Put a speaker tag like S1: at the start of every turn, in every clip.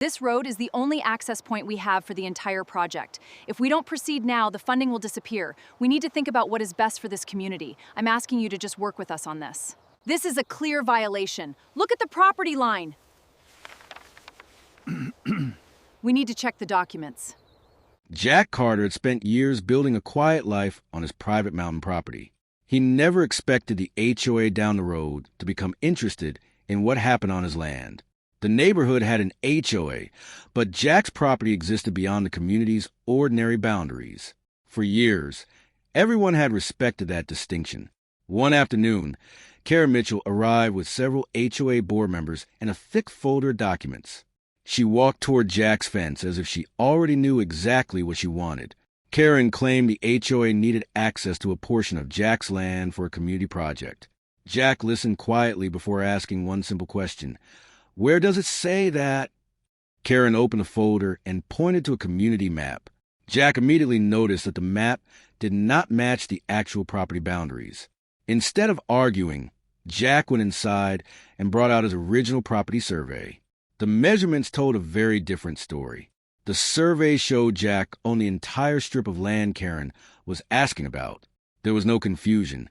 S1: This road is the only access point we have for the entire project. If we don't proceed now, the funding will disappear. We need to think about what is best for this community. I'm asking you to just work with us on this. This is a clear violation. Look at the property line. We need to check the documents.
S2: Jack Carter had spent years building a quiet life on his private mountain property. He never expected the HOA down the road to become interested in what happened on his land. The neighborhood had an HOA, but Jack's property existed beyond the community's ordinary boundaries. For years, everyone had respected that distinction. One afternoon, Karen Mitchell arrived with several HOA board members and a thick folder of documents. She walked toward Jack's fence as if she already knew exactly what she wanted. Karen claimed the HOA needed access to a portion of Jack's land for a community project. Jack listened quietly before asking one simple question. "Where does it say that?" Karen opened the folder and pointed to a community map. Jack immediately noticed that the map did not match the actual property boundaries. Instead of arguing, Jack went inside and brought out his original property survey. The measurements told a very different story. The survey showed Jack on the entire strip of land Karen was asking about. There was no confusion.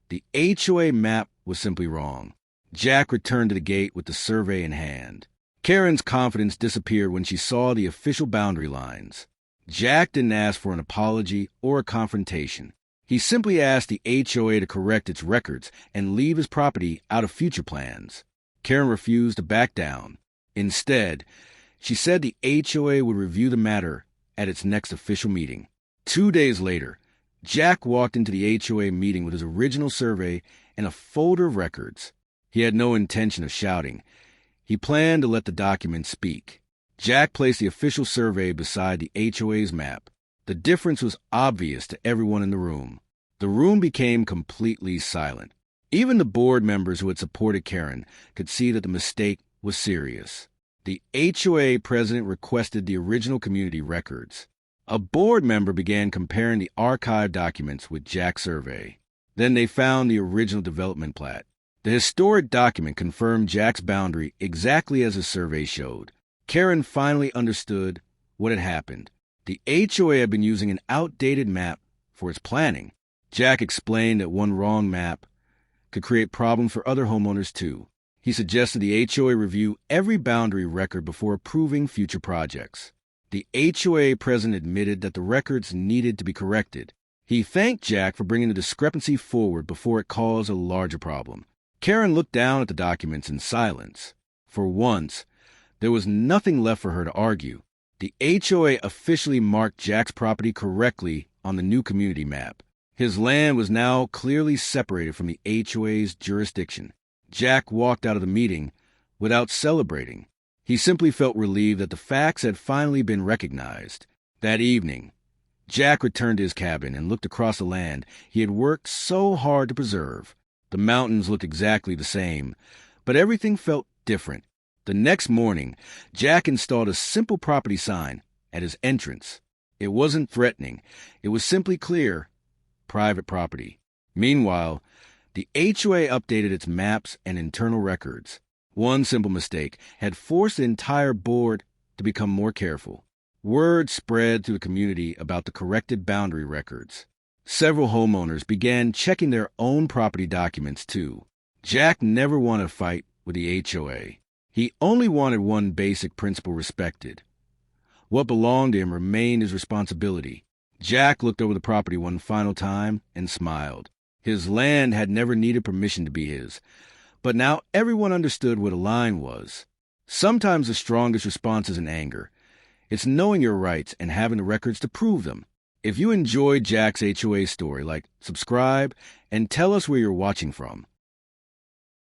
S2: The HOA map was simply wrong. Jack returned to the gate with the survey in hand. Karen's confidence disappeared when she saw the official boundary lines. Jack didn't ask for an apology or a confrontation. He simply asked the HOA to correct its records and leave his property out of future plans. Karen refused to back down. Instead, she said the HOA would review the matter at its next official meeting. 2 days later, Jack walked into the HOA meeting with his original survey and a folder of records. He had no intention of shouting. He planned to let the document speak. Jack placed the official survey beside the HOA's map. The difference was obvious to everyone in the room. The room became completely silent. Even the board members who had supported Karen could see that the mistake was serious. The HOA president requested the original community records. A board member began comparing the archived documents with Jack's survey. Then they found the original development plat. The historic document confirmed Jack's boundary exactly as his survey showed. Karen finally understood what had happened. The HOA had been using an outdated map for its planning. Jack explained that one wrong map could create problems for other homeowners too. He suggested the HOA review every boundary record before approving future projects. The HOA president admitted that the records needed to be corrected. He thanked Jack for bringing the discrepancy forward before it caused a larger problem. Karen looked down at the documents in silence. For once, there was nothing left for her to argue. The HOA officially marked Jack's property correctly on the new community map. His land was now clearly separated from the HOA's jurisdiction. Jack walked out of the meeting without celebrating. He simply felt relieved that the facts had finally been recognized. That evening, Jack returned to his cabin and looked across the land he had worked so hard to preserve. The mountains looked exactly the same, but everything felt different. The next morning, Jack installed a simple property sign at his entrance. It wasn't threatening. It was simply clear: private property. Meanwhile, the HOA updated its maps and internal records. One simple mistake had forced the entire board to become more careful. Word spread through the community about the corrected boundary records. Several homeowners began checking their own property documents, too. Jack never wanted a fight with the HOA. He only wanted one basic principle respected. What belonged to him remained his responsibility. Jack looked over the property one final time and smiled. His land had never needed permission to be his, but now everyone understood what a line was. Sometimes the strongest response isn't anger. It's knowing your rights and having the records to prove them. If you enjoyed Jack's HOA story, subscribe and tell us where you're watching from.